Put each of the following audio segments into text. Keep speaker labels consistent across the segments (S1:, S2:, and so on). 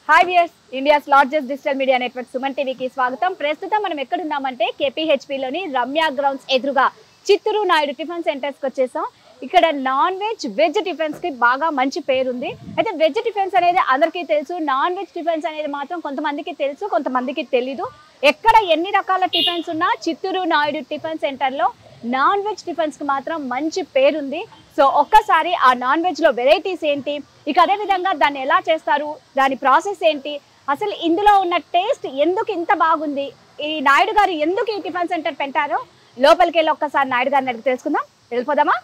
S1: Hi viewers, India's largest digital media network Suman టీవీకి స్వాగతం. ప్రస్తుతం మనం ఎక్కడున్నామంటే కేపీహెచ్పీలోని రమ్య గ్రౌండ్స్ ఎదురుగా చిత్తూరు నాయుడు టిఫిన్ సెంటర్స్కి వచ్చేసాం. ఇక్కడ నాన్ వెజ్ టిఫిన్స్కి బాగా మంచి పేరుంది. అయితే వెజ్ టిఫిన్స్ అనేది అందరికీ తెలుసు, నాన్ వెజ్ టిఫిన్స్ అనేది మాత్రం కొంతమందికి తెలుసు, కొంతమందికి తెలీదు. ఎక్కడ ఎన్ని రకాల టిఫిన్స్ ఉన్నా చిత్తూరు నాయుడు టిఫిన్ సెంటర్లో నాన్ వెజ్ టిఫిన్స్కి మాత్రం మంచి పేరుంది. సో ఒక్కసారి ఆ నాన్ వెజ్లో వెరైటీస్ ఏంటి, ఇక అదేవిధంగా దాన్ని ఎలా చేస్తారు, దాని ప్రాసెస్ ఏంటి, అసలు ఇందులో ఉన్న టేస్ట్ ఎందుకు ఇంత బాగుంది, ఈ నాయుడు గారు ఎందుకు ఈ టిఫిన్ సెంటర్ పెట్టారో లోపలికి వెళ్ళి ఒక్కసారి నాయుడు గారిని అడిగి తెలుసుకుందాం. వెళ్ళిపోదామా?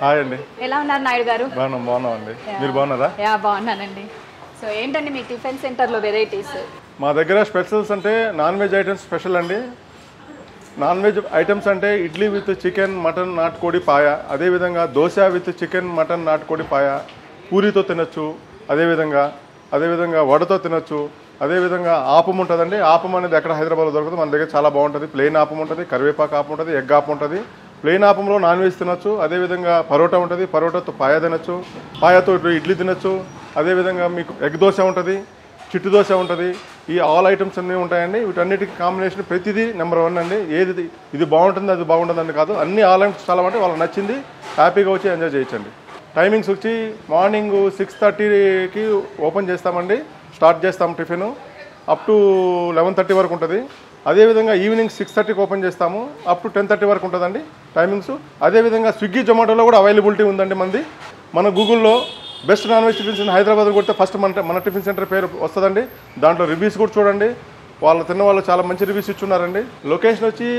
S2: హాయ్ అండి,
S1: ఎలా ఉన్నారు నాయుడు గారు?
S2: బాగున్నామండి. మీరు బాగున్నారా?
S1: బాగున్నానండి. సో ఏంటండి మీ టిఫిన్ సెంటర్లో వెరైటీస్?
S2: మా దగ్గర స్పెషల్స్ అంటే నాన్ వెజ్ ఐటమ్స్ స్పెషల్ అండి. నాన్ వెజ్ ఐటమ్స్ అంటే ఇడ్లీ విత్ చికెన్, మటన్, నాటుకోడి పాయ, అదేవిధంగా దోశ విత్ చికెన్, మటన్, నాటుకోడి పాయ, పూరితో తినొచ్చు, అదేవిధంగా వడతో తినొచ్చు, అదేవిధంగా ఆపం ఉంటుందండి. ఆపం అనేది ఎక్కడ హైదరాబాద్లో దొరకదు, మన దగ్గర చాలా బాగుంటుంది. ప్లెయిన్ ఆపం ఉంటుంది, కరివేపాకు ఆపం ఉంటుంది, ఎగ్ ఆపం ఉంటుంది. ప్లెయిన్ ఆపంలో నాన్ వెజ్ తినొచ్చు, అదేవిధంగా పరోటా ఉంటుంది, పరోటాతో పాయ తినొచ్చు, పాయతో ఇడ్లీ తినొచ్చు, అదేవిధంగా మీకు ఎగ్ దోశ ఉంటుంది, చిట్టు దోశ ఉంటుంది. ఈ ఆల్ ఐటమ్స్ అన్నీ ఉంటాయండి. వీటన్నిటికి కాంబినేషన్ ప్రతిదీ నెంబర్ 1 అండి. ఇది బాగుంటుంది అది బాగుంటుందని కాదు, అన్ని ఆల్ ఐటమ్స్ చాలా అంటే వాళ్ళకి నచ్చింది, హ్యాపీగా వచ్చి ఎంజాయ్ చేయొచ్చండి. టైమింగ్స్ వచ్చి మార్నింగ్ 6:30కి ఓపెన్ చేస్తామండి, స్టార్ట్ చేస్తాం టిఫిన్, అప్ టు 11:30 వరకు ఉంటుంది. అదేవిధంగా ఈవినింగ్ 6:30కి ఓపెన్ చేస్తాము, అప్ టు 10:30 వరకు ఉంటుందండి టైమింగ్స్. అదేవిధంగా స్విగ్గీ జొమాటోలో కూడా అవైలబిలిటీ ఉందండి మంది. మన గూగుల్లో best non veg tiffins in Hyderabad కొడితే ఫస్ట్ మన టిఫిన్ సెంటర్ పేరు వస్తుందండి. దాంట్లో రివ్యూస్ కూడా చూడండి, తిన్న వాళ్ళు చాలా మంచి రివ్యూస్ ఇచ్చున్నారండి. లొకేషన్ వచ్చి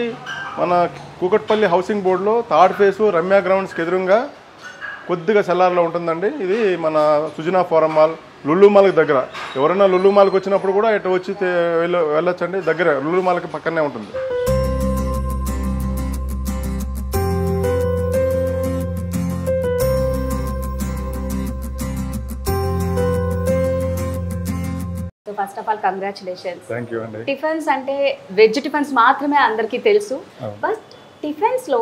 S2: మన కూకట్పల్లి హౌసింగ్ బోర్డులో థర్డ్ ఫేస్ రమ్య గ్రౌండ్స్కి ఎదురుగా కొద్దిగా సెల్లార్లో ఉంటుందండి. ఇది మన సుజనా ఫోరం మాల్, లుల్లు మాల్కి దగ్గర. ఎవరైనా లుల్లు మాల్కి వచ్చినప్పుడు కూడా ఇటు వచ్చి వెళ్ళొచ్చండి, దగ్గర లుల్లు మాల్కి పక్కనే ఉంటుంది.
S1: First of all congratulations.
S2: Thank you అండి.
S1: టిఫిన్స్ అంటే వెజ్ టిఫిన్స్ మాత్రమే అందరికీ తెలుసు, బట్ టిఫిన్స్ లో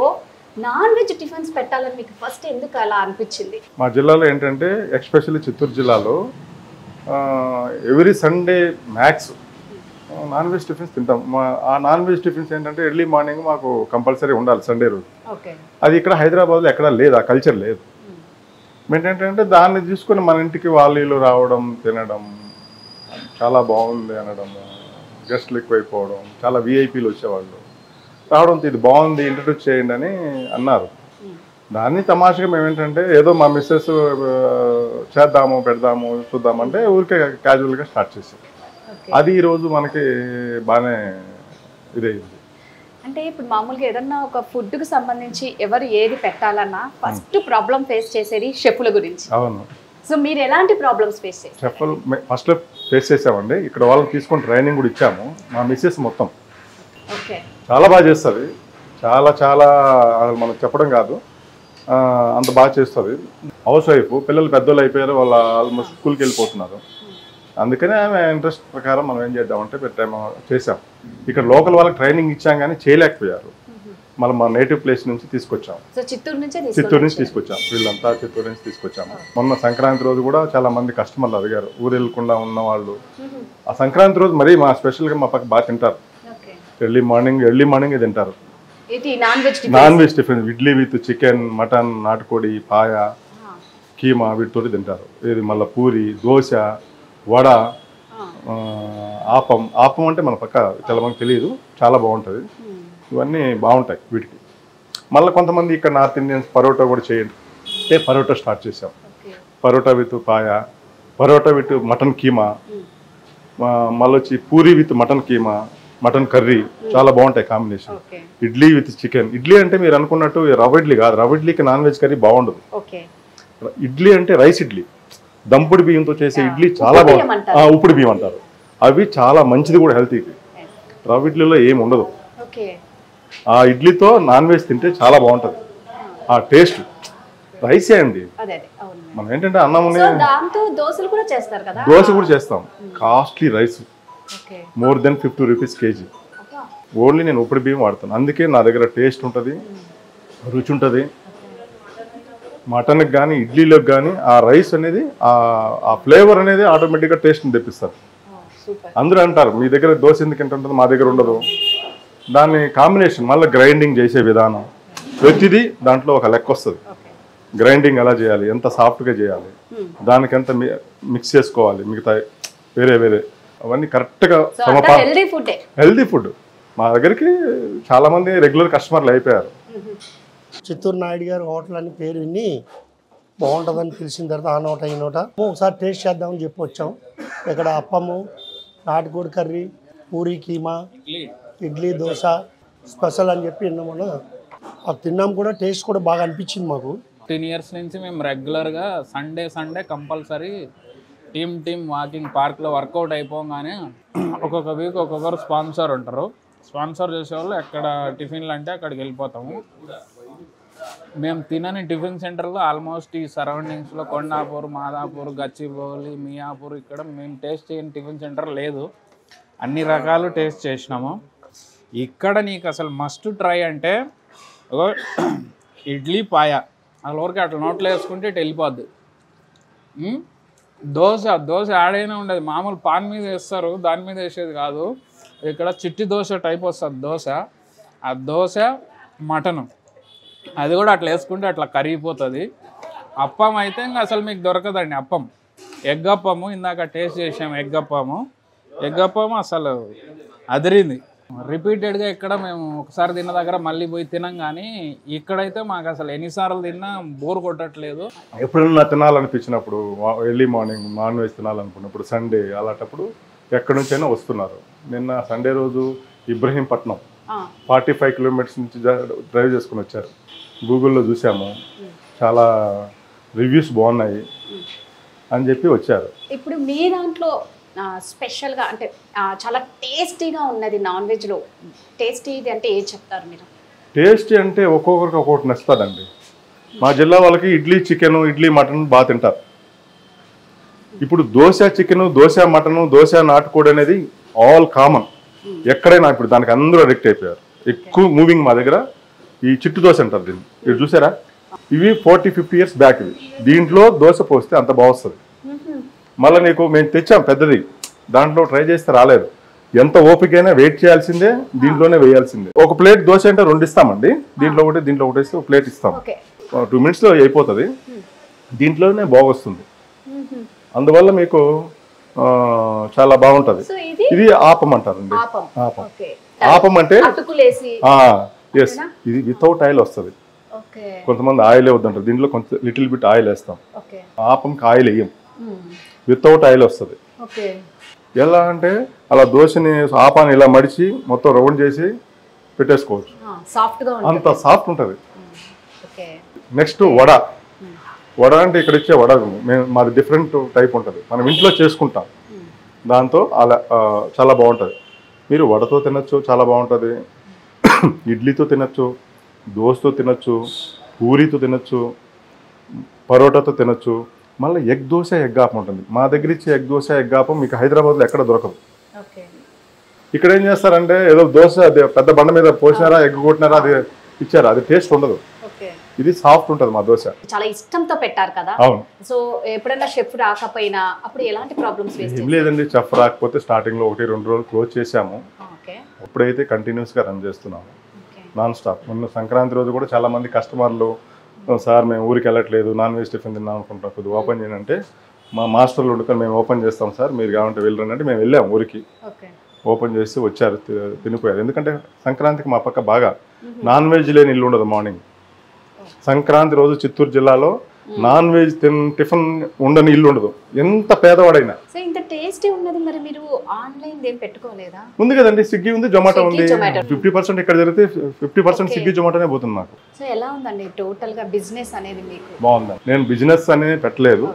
S1: నాన్ వెజ్ టిఫిన్స్ పెట్టాలని మీకు ఫస్ట్ ఎందుకు అలా అనిపించింది?
S2: మా జిల్లాలో ఏంటంటే ఎస్పెషల్లీ చిత్తూరు జిల్లాలో every Sunday max non veg tiffins తింటాం. ఆ నాన్ వెజ్ టిఫిన్స్ ఏంటంటే ఎర్లీ మార్నింగ్ మాకు కంపల్సరీ ఉండాలి సండే రోజు. అది ఇక్కడ హైదరాబాద్లో ఎక్కడా లేదు, ఆ కల్చర్ లేదు. ఏంటంటే దాన్ని తీసుకొని మన ఇంటికి వాళ్ళు రావడం, తినడం, చాలా బాగుంది అనడము, గెస్ట్లు ఎక్కువైపోవడం, చాలా విఐపీలు వచ్చేవాళ్ళు రావడంతో ఇది బాగుంది ఇంట్రడ్యూస్ చేయండి అని అన్నారు. దాన్ని తమాషగా మేము ఏంటంటే ఏదో మా మిస్సెస్ చేద్దాము పెడదాము చూద్దామంటే ఊరికే క్యాజువల్గా స్టార్ట్ చేసాం. అది ఈరోజు మనకి బాగానే ఇదైంది.
S1: అంటే ఇప్పుడు మామూలుగా ఏదన్నా ఒక ఫుడ్కి సంబంధించి ఎవరు ఏది పెట్టాలన్నా ఫస్ట్ ప్రాబ్లం ఫేస్ చేసేది షెఫ్ల గురించి.
S2: అవును. సో
S1: మీరు ఎలాంటి ప్రాబ్లమ్స్ ఫేస్ చేశారు?
S2: షెఫ్లు ఫస్ట్లో ఫేస్ చేసామండి. ఇక్కడ వాళ్ళని తీసుకొని ట్రైనింగ్ కూడా ఇచ్చాము. మా మిస్సెస్ మొత్తం చాలా బాగా చేస్తుంది, చాలా మనకు చెప్పడం కాదు, అంత బాగా చేస్తుంది. హౌస్ వైఫ్, పిల్లలు పెద్దోళ్ళు అయిపోయారు, వాళ్ళు ఆల్మోస్ట్ స్కూల్కి వెళ్ళిపోతున్నారు. అందుకనే ఆమె ఇంట్రెస్ట్ ప్రకారం మనం ఏం చేద్దామంటే చేసాం. ఇక్కడ లోకల్ వాళ్ళకి ట్రైనింగ్ ఇచ్చాం కానీ చేయలేకపోయారు. మళ్ళీ మా నేటివ్ ప్లేస్ నుంచి తీసుకొచ్చాం, చిత్తూరు నుంచి తీసుకొచ్చాం. వీళ్ళంతా చిత్తూరు నుంచి తీసుకొచ్చాము. మొన్న సంక్రాంతి రోజు కూడా చాలా మంది కస్టమర్లు అడిగారు, ఊరు వెళ్ళకుండా ఉన్న వాళ్ళు. ఆ సంక్రాంతి రోజు మరీ మా స్పెషల్గా మా పక్క బాగా తింటారు. ఎర్లీ మార్నింగ్ తింటారు non veg tiffin. Idli with chicken, mutton, నాటుకోడి పాయ, కీమా వీటితో తింటారు. ఇది మళ్ళీ పూరి, దోశ, వడ, ఆపం అంటే మన పక్క చాలా మంది తెలియదు, చాలా బాగుంటుంది. ఇవన్నీ బాగుంటాయి వీటికి. మళ్ళీ కొంతమంది ఇక్కడ నార్త్ ఇండియన్స్ పరోటా కూడా చేయండి, పరోటా స్టార్ట్ చేసాం. Parotta with paya, parotta with mutton keema, మళ్ళీ వచ్చి puri with mutton keema, mutton curry, చాలా బాగుంటాయి combination. Idli with chicken. Idli అంటే మీరు అనుకున్నట్టు రవ్వ ఇడ్లీ కాదు, రవ్వ ఇడ్లీకి నాన్ వెజ్ కర్రీ బాగుండదు. ఇడ్లీ అంటే రైస్ ఇడ్లీ, దంపుడు బియ్యంతో చేసే ఇడ్లీ చాలా బాగుంటుంది. ఉప్పుడు బియ్యం అంటారు, అవి చాలా మంచిది కూడా హెల్తీకి. రవ్వ ఇడ్లీలో ఏమి ఉండదు. ఆ ఇడ్లీతో నాన్ వెజ్ తింటే చాలా బాగుంటుంది. ఆ టేస్ట్ రైసే అండి, మనం ఏంటంటే అన్నముని
S1: సో దాంతో దోశలు కూడా చేస్తారు కదా?
S2: దోశ కూడా చేస్తాం. Costly rice,
S1: okay.
S2: More than 50 rupees KG. Only నేను ఉప్పుడు బియ్యం వాడతాను. అందుకే నా దగ్గర టేస్ట్ ఉంటుంది, రుచి ఉంటుంది. మటన్కి కానీ ఇడ్లీలోకి కానీ ఆ రైస్ అనేది ఆ ఫ్లేవర్ అనేది ఆటోమేటిక్గా టేస్ట్ని తెప్పిస్తారు. అందరూ అంటారు మీ దగ్గర దోశ ఎందుకు ఉంటుంది, మా దగ్గర ఉండదు. దాన్ని కాంబినేషన్ మళ్ళీ గ్రైండింగ్ చేసే విధానం ప్రతిదీ దాంట్లో ఒక లెక్క వస్తుంది. గ్రైండింగ్ ఎలా చేయాలి, ఎంత సాఫ్ట్గా చేయాలి, దానికి ఎంత మిక్స్ చేసుకోవాలి, మిగతా వేరే వేరే అవన్నీ కరెక్ట్గా హెల్దీ ఫుడ్. మా దగ్గరికి చాలామంది రెగ్యులర్ కస్టమర్లు అయిపోయారు.
S3: చిత్తూరు నాయుడు గారు హోటల్ అని పేరు విని బాగుంటుందని తెలిసిన తర్వాత ఆ నోట ఈ నోట ఒకసారి టేస్ట్ చేద్దామని చెప్పి వచ్చాం. ఇక్కడ అప్పము, నాటుకోడి కర్రీ, పూరీ కీమా, ఇడ్లీ, దోశ స్పెషల్ అని చెప్పి విన్నామన్నా. అది తిన్నాం కూడా, టేస్ట్ కూడా బాగా అనిపించింది మాకు.
S4: 10 years నుంచి మేము రెగ్యులర్గా సండే కంపల్సరీ టీమ్ వాకింగ్ పార్క్లో వర్కౌట్ అయిపోగానే ఒక్కొక్క వీక్ ఒక్కొక్కరు స్పాన్సర్ ఉంటారు. స్పాన్సర్ చేసేవాళ్ళు ఎక్కడ టిఫిన్లు అంటే అక్కడికి వెళ్ళిపోతాము. మేము తినని టిఫిన్ సెంటర్లో ఆల్మోస్ట్ ఈ సరౌండింగ్స్లో కొండాపూర్, మాదాపూర్, గచ్చిబౌలి, మియాపూర్ ఇక్కడ మేము టేస్ట్ చేయని టిఫిన్ సెంటర్ లేదు. అన్ని రకాలు టేస్ట్ చేసినాము. ఇక్కడ నీకు అసలు మస్ట్ ట్రై అంటే ఇడ్లీ పాయ అసలు ఊరికి అట్లా నోట్లో వేసుకుంటే ఇటు వెళ్ళిపోద్ది. దోశ ఆడైనా ఉండదు, మామూలు పాన్ మీద వేస్తారు, దాని మీద వేసేది కాదు. ఇక్కడ చిట్టి దోశ టైప్ వస్తుంది దోశ. ఆ దోశ మటను అది కూడా అట్లా వేసుకుంటే అట్లా కరిగిపోతుంది. అప్పం అయితే ఇంకా అసలు మీకు దొరకదండి. అప్పం ఎగ్ అప్పము ఇందాక టేస్ట్ చేసాము. ఎగ్ అప్పము అసలు అదిరింది. రిపీటెడ్గా ఇక్కడ మేము ఒకసారి తిన్న దగ్గర మళ్ళీ పోయి తినం, కానీ ఇక్కడైతే మాకు అసలు ఎన్నిసార్లు తిన్నా బోర్ కొట్టట్లేదు.
S2: ఎప్పుడన్నా తినాలనిపించినప్పుడు, ఎర్లీ మార్నింగ్ నాన్ వెజ్ తినాలనుకున్నప్పుడు, సండే అలాంటప్పుడు ఎక్కడి నుంచైనా వస్తున్నారు. నిన్న సండే రోజు ఇబ్రహీంపట్నం 45 కిలోమీటర్స్ నుంచి డ్రైవ్ చేసుకుని వచ్చారు. గూగుల్లో చూసాము, చాలా రివ్యూస్ బాగున్నాయి అని చెప్పి వచ్చారు.
S1: ఇప్పుడు మీ దాంట్లో స్పెషల్గా అంటే చాలా టేస్టీగా ఉన్నది నాన్ వెజ్లో, టేస్టీది అంటే ఏది చెప్తారు మీరు?
S2: టేస్టీ అంటే ఒక్కొక్కరికి ఒక్కొక్కటి నచ్చుతుందండి. మా జిల్లా వాళ్ళకి ఇడ్లీ చికెను, ఇడ్లీ మటన్ బాగా తింటారు. ఇప్పుడు దోశ చికెను, దోశ మటను, దోశ నాటుకోడి అనేది ఆల్ కామన్ ఎక్కడైనా. ఇప్పుడు దానికి అందరూ అడిక్ట్ అయిపోయారు. ఎక్కువ మూవింగ్ మా దగ్గర ఈ చిట్టు దోశ అంటారు దీన్ని. మీరు చూసారా, ఇవి 40-50 years బ్యాక్. ఇవి దీంట్లో దోశ పోస్తే అంత బాగుస్తుంది. మళ్ళీ నీకు మేము తెచ్చాం పెద్దది, దాంట్లో ట్రై చేస్తే రాలేదు. ఎంత ఓపికైనా వెయిట్ చేయాల్సిందే, దీంట్లోనే వేయాల్సిందే. ఒక ప్లేట్ దోశ అంటే 2 ఇస్తామండి. దీంట్లో ఒకటి వేస్తే ఒక ప్లేట్ ఇస్తాం. 2 minutesలో అయిపోతుంది. దీంట్లోనే బాగొస్తుంది. అందువల్ల మీకు చాలా బాగుంటుంది. ఇది ఆపం అంటారండి. ఆపం అంటే ఎస్, ఇది వితౌట్ ఆయిల్ వస్తుంది. కొంతమంది ఆయిల్ వద్దంటారు, దీంట్లో కొంచెం లిటిల్ బిట్ ఆయిల్ వేస్తాం. ఆపంకి ఆయిల్ వేయం, వితౌట్ ఆయిల్ వస్తుంది. ఎలా అంటే అలా దోశని ఆపాన్ని ఇలా మడిచి మొత్తం రౌండ్ చేసి పెట్టేసుకోవచ్చు, అంత సాఫ్ట్ ఉంటుంది. నెక్స్ట్ వడ అంటే ఇక్కడ ఇచ్చే వడ మాది డిఫరెంట్ టైప్ ఉంటుంది. మనం ఇంట్లో చేసుకుంటాం, దాంతో అలా చాలా బాగుంటుంది. మీరు వడతో తినచ్చు, చాలా బాగుంటుంది. ఇడ్లీతో తినచ్చు, దోశతో తినచ్చు, పూరీతో తినచ్చు, పరోటాతో తినచ్చు. మళ్ళీ ఎగ్ దోశ, ఎగ్ ఆపం ఉంటుంది. మా దగ్గర ఇచ్చే ఎగ్ దోశ, ఎగ్ ఆపం మీకు హైదరాబాద్లో ఎక్కడ దొరకదు. ఇక్కడ ఏం చేస్తారంటే ఏదో దోశ అది పెద్ద బండ మీద పోసినారా, ఎగ్ కొట్టినారా, అది ఇచ్చారా, అది టేస్ట్ ఉండదు. ఇది సాఫ్ట్ ఉంటుంది మా దోశ.
S1: చాలా ఇష్టంతో పెట్టారు కదా.
S2: అవును.
S1: సో ఎప్పుడైనా షెఫ్ రాకపోయినా అప్పుడు ఎలాంటి ప్రాబ్లమ్స్ ఫేస్ చేస్తారు?
S2: ఏం లేదండి, చెఫ్ రాకపోతే స్టార్టింగ్లో 1-2 రోజులు క్లోజ్ చేసాము. ఇప్పుడైతే కంటిన్యూస్గా రన్ చేస్తున్నాము, నాన్ స్టాప్. మొన్న సంక్రాంతి రోజు కూడా చాలా మంది కస్టమర్లు, సార్ మేము ఊరికి వెళ్ళట్లేదు, నాన్ వెజ్ టిఫిన్ తిన్నాం అనుకుంటాం, కొద్దిగా ఓపెన్ చేయాలంటే మా మాస్టర్లు వండుకొని మేము ఓపెన్ చేస్తాం సార్, మీరు కావాలంటే వెళ్ళరండి అంటే మేము వెళ్ళాము ఊరికి. ఓపెన్ చేసి వచ్చారు, తినిపోయారు. ఎందుకంటే సంక్రాంతికి మా పక్క బాగా నాన్ వెజ్ లేని ఇల్లు ఉండదు. మార్నింగ్ సంక్రాంతి రోజు చిత్తూరు జిల్లాలో నాన్ వెజ్ టిఫిన్ ఉండని ఇల్లు ఉండదు, ఎంత పేదవాడైనా.
S1: ఇంత టేస్టీ ఉన్నది, మరి మీరు ఆన్లైన్ ఏం పెట్టుకోలేదా?
S2: ఉంది కదండి, స్విగ్గీ ఉంది, జొమాటో ఉంది. 50% ఇక్కడ జరిగితే 50% స్విగ్గీ జొమాటోనే పోతుంది నాకు.
S1: సో ఎలా ఉందండి టోటల్ గా బిజినెస్ అనేది మీకు?
S2: బాగుంది. నేను బిజినెస్ అనేది పెట్టలేదు,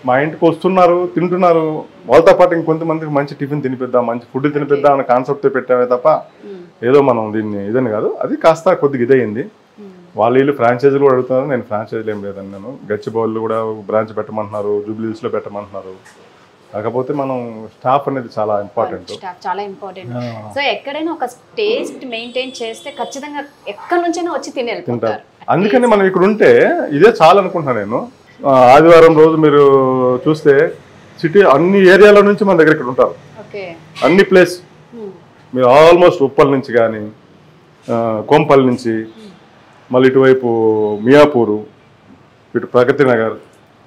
S2: మా ఇంటికి వస్తున్నారు, తింటున్నారు. వాళ్ళతో పాటు ఇంకొంతమందికి మంచి టిఫిన్ తినిపిద్దాం, మంచి ఫుడ్ తినిపిద్దాం అనే కాన్సెప్ట్ పెట్టామే తప్ప ఏదో మనం దీన్ని ఇదని కాదు. అది కాస్త కొద్దిగా ఇదయింది. వాళ్ళు వీళ్ళు ఫ్రాంచైజీలు కూడా అడుగుతున్నారు. నేను ఫ్రాంచైజీలు ఏం లేదండి. నేను గచ్చిబౌలిలో కూడా బ్రాంచ్ పెట్టమంటున్నారు, జూబ్లీహిల్స్లో పెట్టమంటున్నారు. కాకపోతే మనం స్టాఫ్ అనేది చాలా ఇంపార్టెంట్.
S1: చాలా ఇంపార్టెంట్. సో ఎక్కడైనా ఒక టేస్ట్ మెయింటైన్ చేస్తే ఖచ్చితంగా ఎక్కడి నుంచైనా వచ్చి తిని వెళ్తుంటారు.
S2: అందుకని మనం ఇక్కడ ఉంటే ఇదే చాలా అనుకుంటున్నాను నేను. ఆదివారం రోజు మీరు చూస్తే సిటీ అన్ని ఏరియాల నుంచి మన దగ్గర ఇక్కడ ఉంటారు. అన్ని ప్లేస్ మీరు ఆల్మోస్ట్ ఉప్పల్ నుంచి కానీ, కోంపల్లి నుంచి, మళ్ళీ ఇటువైపు మియాపూరు, ఇటు ప్రగతి నగర్,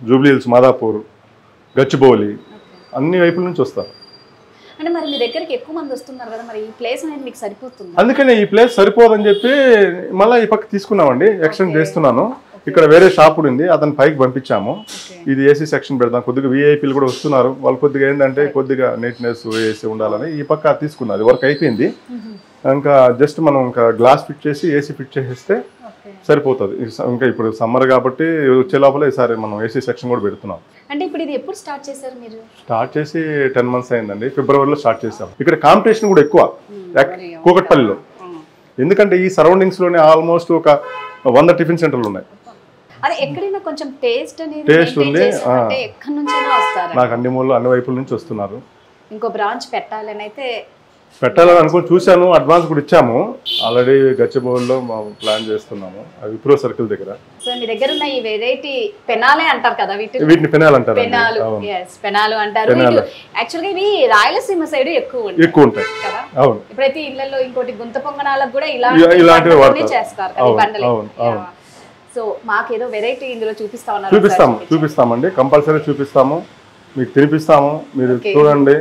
S2: జూబ్లీహిల్స్, మాదాపూర్, గచ్చిబౌలి, అన్ని వైపుల నుంచి వస్తారు.
S1: అంటే మరి మీ దగ్గరికి ఎక్కువ మంది వస్తున్నారు కదా, మరి ఈ ప్లేస్ అనేది మీకు సరిపోతుంది?
S2: అందుకనే ఈ ప్లేస్ సరిపోదని చెప్పి మళ్ళీ ఈ పక్క తీసుకున్నామండి. ఎక్స్టెండ్ చేస్తున్నాను. ఇక్కడ వేరే షాప్ ఉంది, అతను పైకి పంపించాము. ఇది ఏసీ సెక్షన్ పెడతాం. కొద్దిగా విఐపీలు కూడా వస్తున్నారు. వాళ్ళు కొద్దిగా ఏంటంటే కొద్దిగా నీట్నెస్ ఏసీ ఉండాలని ఈ పక్క తీసుకున్నది. వర్క్ అయిపోయింది. ఇంకా జస్ట్ మనం ఇంకా గ్లాస్ ఫిట్ చేసి ఏసీ ఫిట్ చేసేస్తే సరిపోతుంది. ఇంకా ఇప్పుడు సమ్మర్ కాబట్టి వచ్చే లోపల ఈసారి మనం ఏసీ సెక్షన్ కూడా పెడుతున్నాం.
S1: అంటే ఇప్పుడు ఇది ఎప్పుడు స్టార్ట్ చేశారు మీరు?
S2: స్టార్ట్ చేసి 10 months అయిందండి. ఫిబ్రవరిలో స్టార్ట్ చేసాం. ఇక్కడ కాంపిటీషన్ కూడా ఎక్కువ కూకట్పల్లిలో. ఎందుకంటే ఈ సరౌండింగ్స్ లోనే ఆల్మోస్ట్ ఒక 100 టిఫిన్ సెంటర్లు ఉన్నాయి.
S1: అది ఎక్కడైనా కొంచెం టేస్ట్ అనేది
S2: టేస్ట్ ఉంది.
S1: ఎక్కడి నుంచైనా వస్తారు.
S2: నాకు అన్ని మూలలో అన్ని వైపుల నుంచి వస్తున్నారు.
S1: ఇంకో బ్రాంచ్ పెట్టాలని అయితే
S2: పెట్టాలని అనుకుని చూశాను. అడ్వాన్స్ కూడా ఇచ్చాము. ఆల్రెడీ గచ్చిబౌలిలో ప్లాన్ చేస్తున్నాము. విప్రో సర్కిల్ దగ్గర.
S1: సో మీ దగ్గర ఉన్న ఈ వెరైటీ పెనాలే అంటారు కదా,
S2: వీటిని పెనాలు అంటారు.
S1: పెనాలు అంటారు. యాక్చువల్గా ఇవి రాయలసీమ సైడ్ ఎక్కువ ఉంటాయి కదా.
S2: అవును.
S1: ఇప్పుడైతే ఇళ్లలో ఇంకోటి గుంత పొంగనాలకు కూడా ఇలాంటివి చేస్తారు కదా బండలు. సో మాకేదో వెరైటీ ఇందులో
S2: చూపిస్తామండి. కంపల్సరీ చూపిస్తాము, మీకు తినిపిస్తాము. మీరు చూడండి.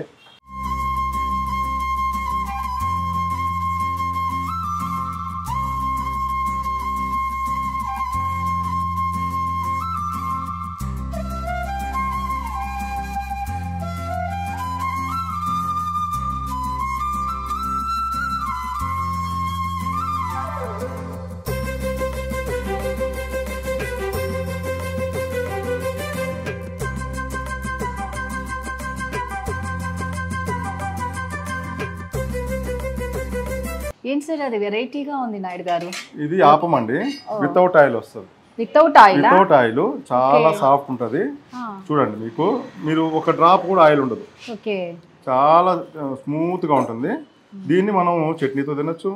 S1: ఏం సార్ అది వెరైటీగా ఉంది నాయుడు గారు?
S2: ఇది ఆపమండి. వితౌట్ ఆయిల్ వస్తుంది.
S1: వితౌట్
S2: ఆయిల్ చాలా సాఫ్ట్ ఉంటుంది. చూడండి, మీరు ఒక డ్రాప్ కూడా ఆయిల్ ఉండదు. చాలా స్మూత్ గా ఉంటుంది. దీన్ని మనం చట్నీతో తినొచ్చు,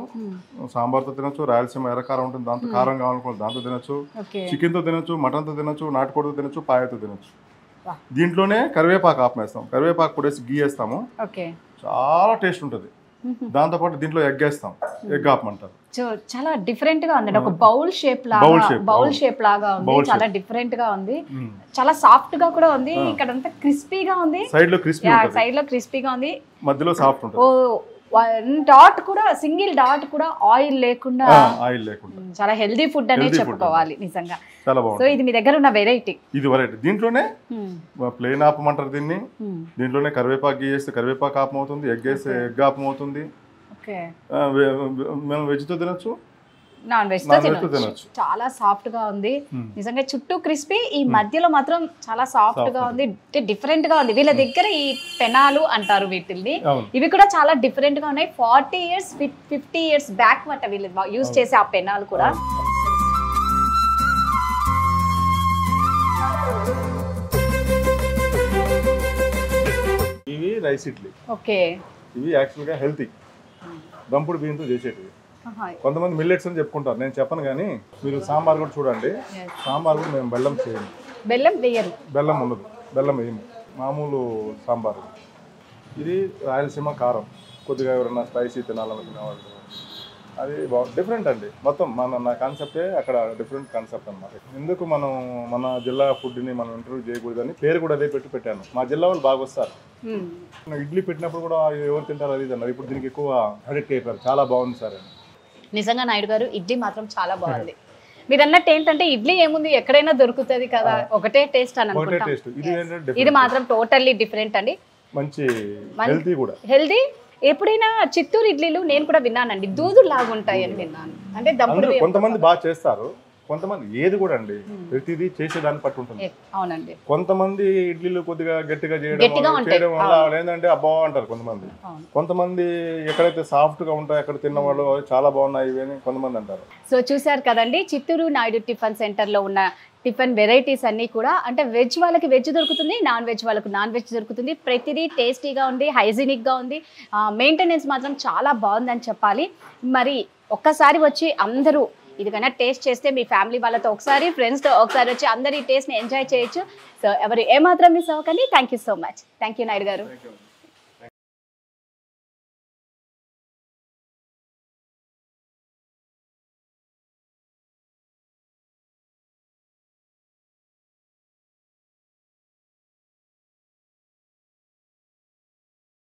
S2: సాంబార్తో తినొచ్చు, రాయలసీమ ఎర్రకారం ఉంటుంది దాంతో, కారం కావాలనుకో దాంతో తినొచ్చు, చికెన్ తో తినొచ్చు, మటన్ తో తినొచ్చు, నాటుకోడితో తినొచ్చు, పాయతో తినొచ్చు. దీంట్లోనే కరివేపాకు ఆపేస్తాం. కరివేపాకు పొడేసి గీ వేస్తాము. చాలా టేస్ట్ ఉంటుంది. దాంతో పాటు దీంట్లో ఎగ్ వేస్తాం. ఎగ్ ఆపమంటారు.
S1: చాలా డిఫరెంట్ గా ఉంది. ఒక బౌల్ షేప్ లాగా ఉంది. చాలా డిఫరెంట్ గా ఉంది. చాలా సాఫ్ట్ గా కూడా ఉంది. ఇక్కడ అంతా క్రిస్పీగా ఉంది. సైడ్ లో క్రిస్పీగా ఉంది.
S2: మధ్యలో సాఫ్ట్ ఉంటుంది.
S1: డాట్ కూడా సింగిల్ డాట్ కూడా ఆయిల్ లేకుండా చాలా హెల్దీ ఫుడ్ అనేది చెప్పుకోవాలి నిజంగా. సో ఇది మీ దగ్గర ఉన్న వెరైటీ.
S2: ఇది వెరైటీ. దీంట్లోనే ప్లేన్ ఆపమంటారు దీన్ని. దీంట్లోనే కరివేపాకు వేస్తే కరివేపాకు ఆపం అవుతుంది, ఎగ్ వేస్తే ఎగ్ ఆపం అవుతుంది. మేము వెజ్ తో తినొచ్చు,
S1: నాన్ వెజ్ తో తినొచ్చు. చాలా సాఫ్ట్ గా ఉంది నిజంగా. చుట్టూ క్రిస్పీ, ఈ మధ్యలో మాత్రం చాలా సాఫ్ట్ గా ఉంది. డిఫరెంట్ గా ఉంది. వీళ్ళ దగ్గర ఈ పెనాలు అంటారు వీటిని. ఇవి కూడా చాలా డిఫరెంట్ గా ఉన్నాయి. 40 years 50 years బ్యాక్ మాట వీళ్ళు యూజ్ చేసే ఆ పెనాలు కూడా.
S2: ఇవి రైస్ ఇడ్లీ. ఇవి యాక్చువల్ గా హెల్తీ దంపుడు బియ్యంతో చేసేటివి. కొంతమంది మిల్లెట్స్ అని చెప్పుకుంటారు, నేను చెప్పను. కానీ మీరు సాంబార్ కూడా చూడండి. సాంబార్ కూడా మేము బెల్లం చేయము. బెల్లం ఉండదు, బెల్లం వేయము. మామూలు సాంబార్. ఇది రాయలసీమ కారం. కొద్దిగా ఎవరైనా స్పైసీ తినాలనుకునే వాళ్ళు అది డిఫరెంట్ అండి. మొత్తం నా కాన్సెప్టే అక్కడ డిఫరెంట్ కాన్సెప్ట్ అన్నమాట. ఎందుకు మనం మన జిల్లా ఫుడ్ని మనం ఇంటర్వ్యూ చేయకూడదని పేరు కూడా అదే పెట్టాను. మా జిల్లా వాళ్ళు బాగా వస్తారు. ఇడ్లీ పెట్టినప్పుడు కూడా ఎవరు తింటారు అది అన్నారు. ఇప్పుడు దీనికి ఎక్కువ అడిక్ట్ అయిపోయారు. చాలా బాగుంది సార్.
S1: నిజంగా నాయుడు గారు ఇడ్లీ మాత్రం చాలా బాగుంది. మీరు అన్నట్టు ఏంటంటే ఇడ్లీ ఏముంది ఎక్కడైనా దొరుకుతుంది కదా, ఒకటే టేస్ట్ అని అనుకుంటాం. ఇది మాత్రం టోటల్లీ డిఫరెంట్ అండి.
S2: మంచి హెల్తీ కూడా.
S1: హెల్తీ. ఎప్పుడైనా చిత్తూరు ఇడ్లీలు నేను కూడా విన్నానండి, దూదులు లాగా ఉంటాయి అని విన్నాను. అంటే
S2: కొంతమంది బాగా చేస్తారు, కొంతమంది ఏది కూడా అండి ప్రతిదీ చేసేదాన్ని పట్టు ఉంటుంది.
S1: అవునండి.
S2: కొంతమంది ఇడ్లీలు కొద్దిగా గట్టిగా చేయడం వల్ల ఏంటంటే అబ్బా అంటారు కొంతమంది. కొంతమంది ఎక్కడైతే సాఫ్ట్ గా ఉంటాయో అక్కడ తిన్న వాళ్ళు చాలా బాగున్నాయి ఇవి అని కొంతమంది అంటారు.
S1: సో చూసారు కదండి, చిత్తూరు నాయుడు టిఫిన్ సెంటర్ లో ఉన్న టిఫిన్ వెరైటీస్ అన్నీ కూడా, అంటే వెజ్ వాళ్ళకి వెజ్ దొరుకుతుంది, నాన్ వెజ్ వాళ్ళకు నాన్ వెజ్ దొరుకుతుంది. ప్రతిదీ టేస్టీగా ఉంది, హైజీనిక్గా ఉంది, మెయింటెనెన్స్ మాత్రం చాలా బాగుందని చెప్పాలి. మరి ఒక్కసారి వచ్చి అందరూ ఇది కన్నా టేస్ట్ చేస్తే మీ ఫ్యామిలీ వాళ్ళతో ఒకసారి, ఫ్రెండ్స్తో ఒకసారి వచ్చి అందరు ఈ టేస్ట్ని ఎంజాయ్ చేయొచ్చు. సో ఎవరు ఏమాత్రం మిస్ అవ్వకండి. Thank you so much. Thank you Naidu గారు.